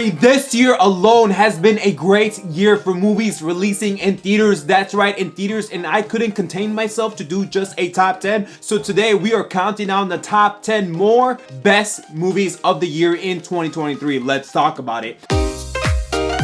This year alone has been a great year for movies releasing in theaters. That's right, in theaters, and I couldn't contain myself to do just a top 10. So today we are counting down the top 10 more best movies of the year in 2023. Let's talk about it.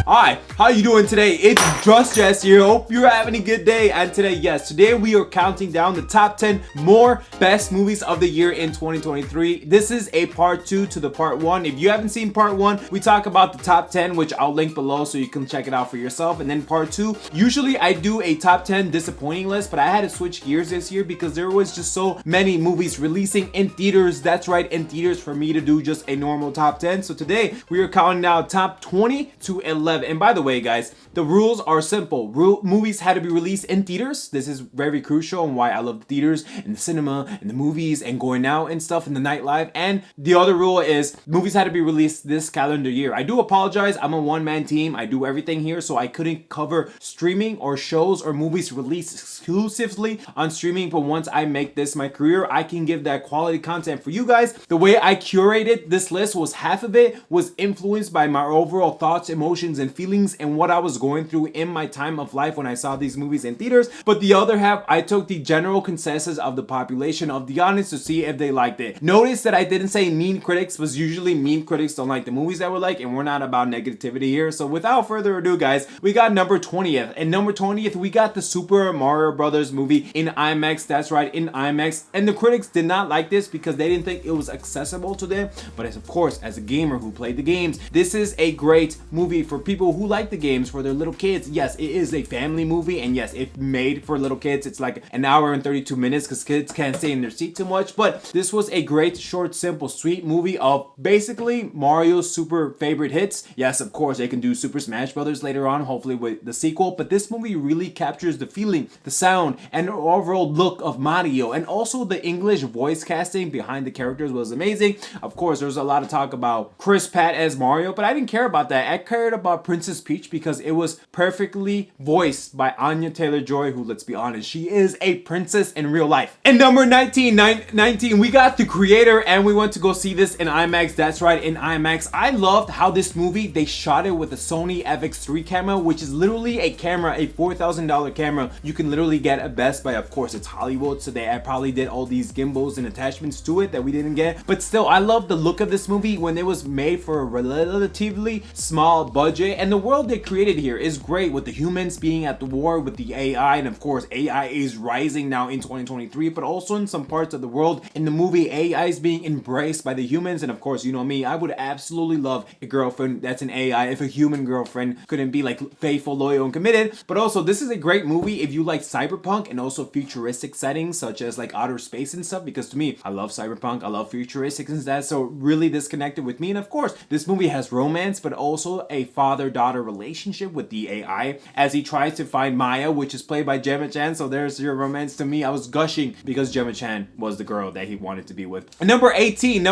Hi, how you doing today? It's just Jess here. Hope you're having a good day. And today we are counting down the top 10 more best movies of the year in 2023. This is a part 2 to the part 1. If you haven't seen part 1, we talk about the top 10, which I'll link below so you can check it out for yourself. And then part 2, usually I do a top 10 disappointing list, but I had to switch gears this year because there was just so many movies releasing in theaters. That's right, in theaters, for me to do just a normal top 10. So today we are counting down top 20 to 11. And by the way, guys, the rules are simple. Movies had to be released in theaters. This is very crucial and why I love the theaters and the cinema and the movies and going out and stuff in the nightlife. And the other rule is movies had to be released this calendar year. I do apologize. I'm a one-man team. I do everything here, so I couldn't cover streaming or shows or movies released exclusively on streaming. But once I make this my career, I can give that quality content for you guys. The way I curated this list was half of it was influenced by my overall thoughts, emotions, and feelings and what I was going through in my time of life when I saw these movies in theaters. But the other half, I took the general consensus of the population of the audience to see if they liked it. Notice that I didn't say mean critics, because usually mean critics don't like the movies that we like, and we're not about negativity here. So without further ado, guys, we got number 20th. And number 20th, we got the Super Mario Brothers movie in IMAX. That's right, in IMAX. And the critics did not like this because they didn't think it was accessible to them. But of course, as a gamer who played the games, this is a great movie for people who like the games, for their little kids. Yes, it is a family movie, and yes, it's made for little kids. It's like an hour and 32 minutes because kids can't stay in their seat too much. But this was a great, short, simple, sweet movie of basically Mario's super favorite hits. Yes, of course, they can do Super Smash Brothers later on, hopefully with the sequel. But this movie really captures the feeling, the sound, and the overall look of Mario. And also the English voice casting behind the characters was amazing. Of course, there's a lot of talk about Chris Pratt as Mario, but I didn't care about that. I cared about Princess Peach because it was perfectly voiced by Anya Taylor-Joy, who, let's be honest, she is a princess in real life. And number 19, we got The Creator, and we went to go see this in IMAX. That's right, in IMAX. I loved how this movie, they shot it with a Sony FX3 camera, which is literally a camera, a $4,000 camera. You can literally get at Best Buy. Of course, it's Hollywood, so they probably did all these gimbals and attachments to it that we didn't get. But still, I love the look of this movie when it was made for a relatively small budget, and the world they created here is great, with the humans being at the war with the AI. And of course, AI is rising now in 2023, but also in some parts of the world in the movie, AI is being embraced by the humans. And of course, you know me, I would absolutely love a girlfriend that's an AI if a human girlfriend couldn't be like faithful, loyal, and committed. But also, this is a great movie if you like cyberpunk and also futuristic settings such as like outer space and stuff, because to me, I love cyberpunk, I love futuristic and that, so really this connected with me. And of course, this movie has romance, but also a father-daughter relationship with the AI as he tries to find Maya, which is played by Gemma Chan. So there's your romance. To me, I was gushing because Gemma Chan was the girl that he wanted to be with. And number 18,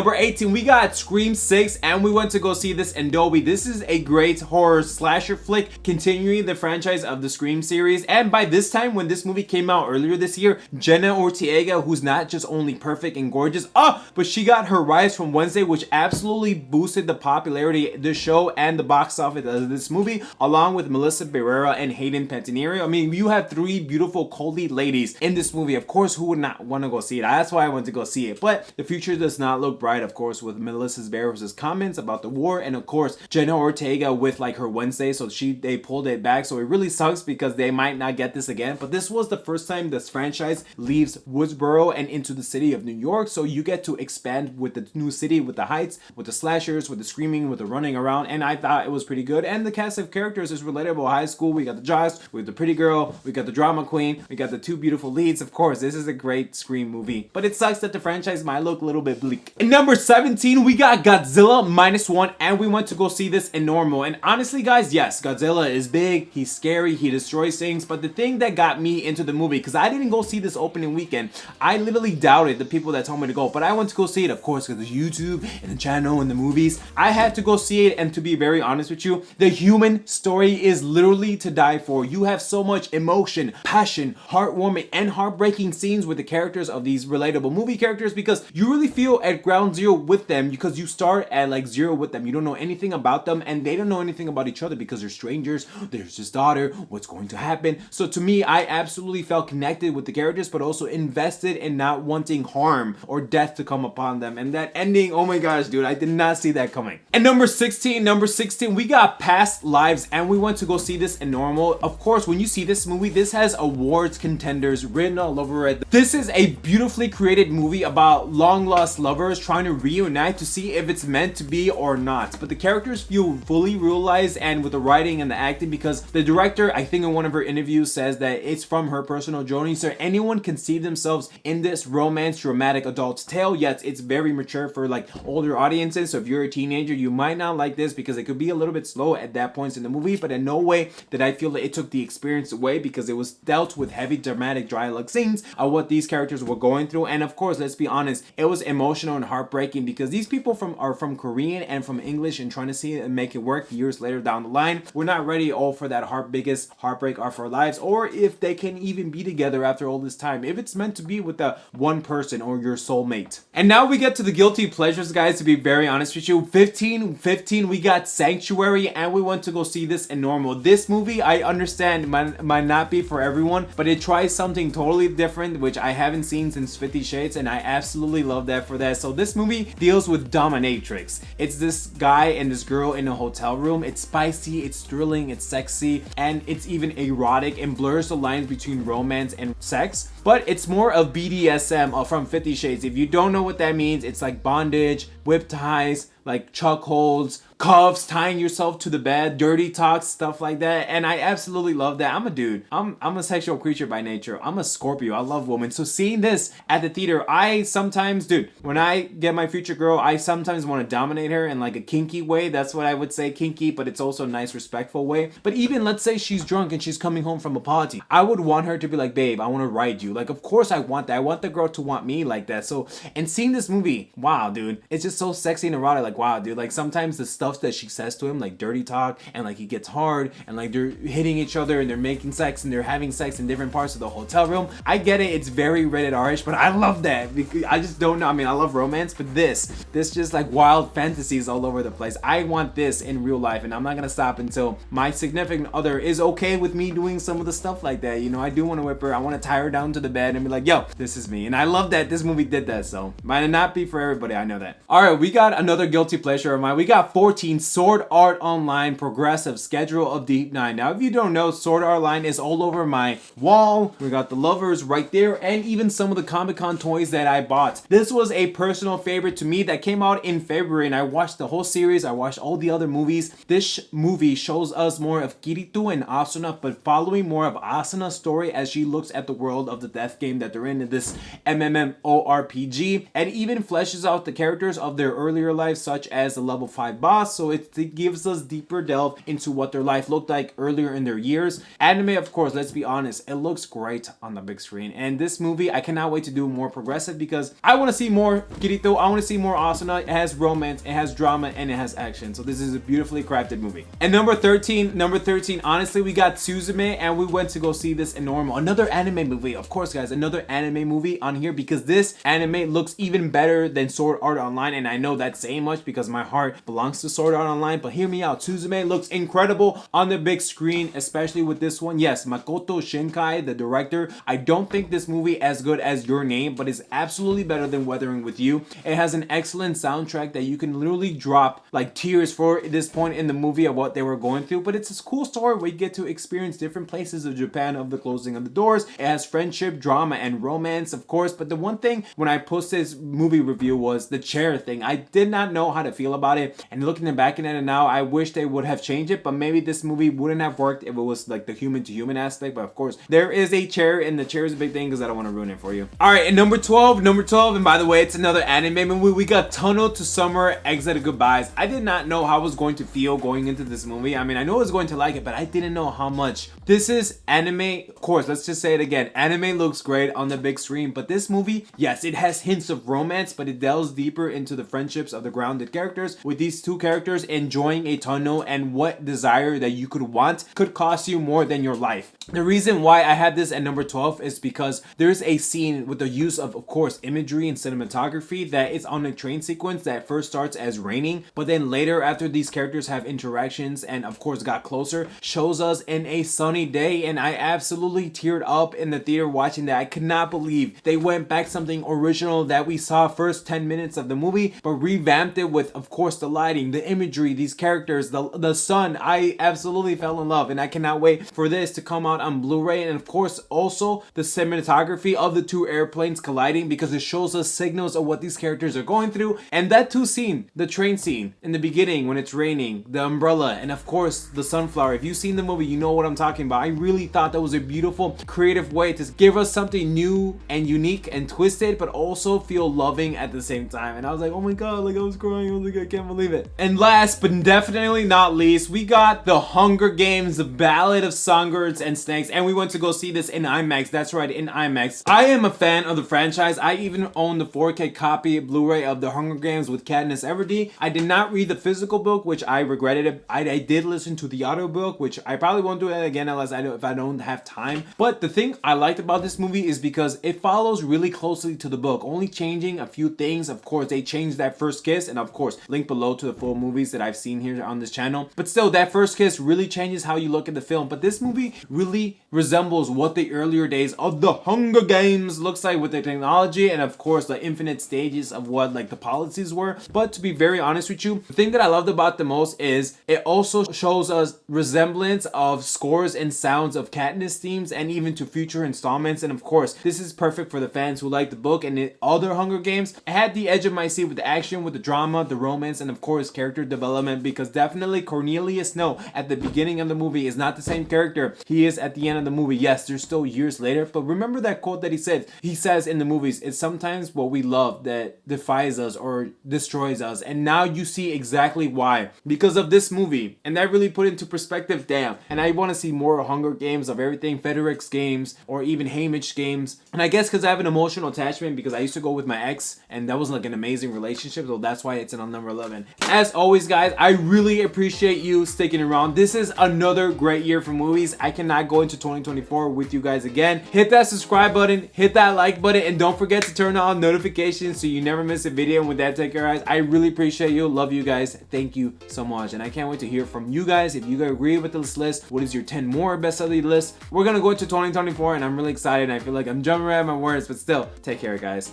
we got Scream 6, and we went to go see this in Dolby. This is a great horror slasher flick continuing the franchise of the Scream series. And by this time, when this movie came out earlier this year, Jenna Ortega, who's not just only perfect and gorgeous, but she got her rise from Wednesday, which absolutely boosted the popularity of the show and the box office of this movie, along with Melissa Barrera and Hayden Panettiere. I mean, you have three beautiful cold lead ladies in this movie. Of course, who would not want to go see it? That's why I went to go see it. But the future does not look bright, of course, with Melissa Barrera's comments about the war, and of course, Jenna Ortega with like her Wednesday, so they pulled it back. So it really sucks because they might not get this again. But this was the first time this franchise leaves Woodsboro and into the city of New York. So you get to expand with the new city, with the heights, with the slashers, with the screaming, with the running around, and I thought it was pretty good. And the cast of characters is relatable. High school, we got the Josh, we got the pretty girl, we got the drama queen, we got the two beautiful leads. Of course, this is a great Scream movie, but it sucks that the franchise might look a little bit bleak. In number 17, we got Godzilla -1, and we went to go see this in normal. And honestly, guys, yes, Godzilla is big, he's scary, he destroys things, but the thing that got me into the movie, because I didn't go see this opening weekend, I literally doubted the people that told me to go, but I went to go see it, of course, because of YouTube and the channel and the movies. I had to go see it, and to be very honest with you, The human story is literally to die for. You have so much emotion, passion, heartwarming, and heartbreaking scenes with the characters of these relatable movie characters, because you really feel at ground zero with them, because you start at like zero with them. You don't know anything about them, and they don't know anything about each other because they're strangers. There's his daughter. What's going to happen? So to me, I absolutely felt connected with the characters, but also invested in not wanting harm or death to come upon them. And that ending, oh my gosh, dude, I did not see that coming. And number 16, we got Past Lives, and we went to go see this in Normal. Of course, when you see this movie, this has awards contenders written all over it. This is a beautifully created movie about long lost lovers trying to reunite to see if it's meant to be or not. But the characters feel fully realized, and with the writing and the acting, because the director, I think in one of her interviews, says that it's from her personal journey, so anyone can see themselves in this romance dramatic adult tale. Yes, it's very mature for like older audiences, so if you're a teenager, you might not like this because it could be a little bit slow at that point in the movie, but in no way did I feel that it took the experience away, because it was dealt with heavy dramatic dialogue scenes of what these characters were going through. And of course, let's be honest, it was emotional and heartbreaking, because these people are from Korean and from English, and trying to see it and make it work years later down the line. We're not ready all for that biggest heartbreak of our lives, or if they can even be together after all this time, if it's meant to be with the one person or your soulmate. And now we get to the guilty pleasures, guys, to be very honest with you. 15, we got Sanctuary, and we went to go see this in Normal. This movie, I understand, might not be for everyone, but it tries something totally different, which I haven't seen since 50 Shades, and I absolutely love that for that. So this movie deals with dominatrix. It's this guy and this girl in a hotel room. It's spicy, it's thrilling, it's sexy, and it's even erotic, and blurs the lines between romance and sex. But it's more of BDSM from 50 Shades. If you don't know what that means, it's like bondage, whip ties, like chuck holds, cuffs, tying yourself to the bed, dirty talks, stuff like that. And I absolutely love that. I'm a dude. I'm a sexual creature by nature. I'm a Scorpio. I love women. So seeing this at the theater, I sometimes, dude, when I get my future girl, I sometimes want to dominate her in like a kinky way. That's what I would say, kinky, but it's also a nice, respectful way. But even let's say she's drunk and she's coming home from a party, I would want her to be like, babe, I want to ride you. Like, of course I want that. I want the girl to want me like that. So, and seeing this movie, wow, dude, it's just so sexy and erotic. Like, wow, dude, like sometimes the stuff that she says to him, like dirty talk, and like he gets hard, and like they're hitting each other and they're making sex and they're having sex in different parts of the hotel room. I get it, it's very rated R-ish, but I love that because I just don't know. I mean, I love romance, but this just like wild fantasies all over the place. I want this in real life, and I'm not gonna stop until my significant other is okay with me doing some of the stuff like that. You know, I do want to whip her. I want to tie her down to the bed and be like, yo, this is me. And I love that this movie did that. So might not be for everybody, I know that. All right, we got another guilty pleasure of mine. We got 14, Sword Art Online Progressive Schedule of Deep 9. Now, if you don't know, Sword Art Online is all over my wall. We got the lovers right there, and even some of the Comic-Con toys that I bought. This was a personal favorite to me that came out in February, and I watched the whole series. I watched all the other movies. This movie shows us more of Kirito and Asuna, but following more of Asuna's story as she looks at the world of the death game that they're in this MMORPG, and even fleshes out the characters of their earlier lives, such as the level 5 boss. So it gives us deeper delve into what their life looked like earlier in their years. Anime, of course, let's be honest, it looks great on the big screen. And this movie, I cannot wait to do more progressive because I want to see more Kirito, I want to see more Asuna. It has romance, it has drama, and it has action. So this is a beautifully crafted movie. And number 13, honestly, we got Suzume, and we went to go see this in Normal. Another anime movie, of course, guys, another anime movie on here because this anime looks even better than Sword Art Online, and I know that's saying much because my heart belongs to Sword Art Online, but hear me out. Suzume looks incredible on the big screen, especially with this one. Yes, Makoto Shinkai, the director. I don't think this movie as good as Your Name, but is absolutely better than Weathering with You. It has an excellent soundtrack that you can literally drop like tears for at this point in the movie of what they were going through, but it's a cool story where you get to experience different places of Japan of the closing of the doors. It has friendship, drama, and romance, of course, but the one thing when I posted this movie review was the chair thing. I did not know how to feel about it, and looking back at it now, I wish they would have changed it, but maybe this movie wouldn't have worked if it was like the human to human aspect. But of course, there is a chair, and the chair is a big thing because I don't want to ruin it for you. All right, and number 12, and by the way, it's another anime movie. We got Tunnel to Summer, Exit Goodbyes. I did not know how I was going to feel going into this movie. I mean, I know I was going to like it, but I didn't know how much. This is anime, of course, let's just say it again. Anime looks great on the big screen, but this movie, yes, it has hints of romance, but it delves deeper into the the friendships of the grounded characters, with these two characters enjoying a tunnel, and what desire that you could want could cost you more than your life. The reason why I had this at number 12 is because there's a scene with the use of course, imagery and cinematography that is on a train sequence that first starts as raining, but then later, after these characters have interactions and of course got closer, shows us in a sunny day, and I absolutely teared up in the theater watching that. I could not believe they went back something original that we saw first 10 minutes of the movie, but revamped it with of course the lighting, the imagery, these characters, the sun. I absolutely fell in love, and I cannot wait for this to come out on Blu-ray. And of course also the cinematography of the two airplanes colliding, because it shows us signals of what these characters are going through. And that two scene, the train scene in the beginning when it's raining, the umbrella, and of course the sunflower. If you've seen the movie, you know what I'm talking about. I really thought that was a beautiful creative way to give us something new and unique and twisted, but also feel loving at the same time. And I was like, oh my god, like I was crying. I was like, I can't believe it. And last but definitely not least, we got The Hunger Games, The Ballad of Songbirds and Snakes, and we went to go see this in IMAX. That's right, in IMAX. I am a fan of the franchise. I even own the 4K copy Blu-ray of The Hunger Games with Katniss Everdeen. I did not read the physical book, which I regretted it. I did listen to the audiobook, which I probably won't do it again unless if I don't have time. But the thing I liked about this movie is because it follows really closely to the book, only changing a few things. Of course, they changed that first kiss, and of course, link below to the full movies that I've seen here on this channel. But still, that first kiss really changes how you look at the film. But this movie really resembles what the earlier days of The Hunger Games looks like, with the technology and of course the infinite stages of what like the policies were. But to be very honest with you, the thing that I loved about the most is it also shows us resemblance of scores and sounds of Katniss themes, and even to future installments. And of course, this is perfect for the fans who like the book and the other Hunger Games. I had the edge of my seat with the action, with the drama, the romance, and of course character development, because definitely Cornelius Snow at the beginning of the movie is not the same character he is at the end of the movie. Yes, there's still years later, but remember that quote that he says in the movies, it's sometimes what we love that defies us or destroys us. And now you see exactly why, because of this movie. And that really put into perspective, damn. And I want to see more Hunger Games of everything, Federix games, or even Haymitch games. And I guess because I have an emotional attachment, because I used to go with my ex and that was like an amazing relationship, so that's why it's on number 11. As always guys, I really appreciate you sticking around. This is another great year for movies. I cannot go into 2024 with you guys again. Hit that subscribe button, hit that like button, and don't forget to turn on notifications so you never miss a video. And with that, take care guys. I really appreciate you, love you guys, thank you so much, and I can't wait to hear from you guys. If you guys agree with this list, what is your 10 more best of the list? We're gonna go into 2024 and I'm really excited, and I feel like I'm jumping around my words, but still, take care guys.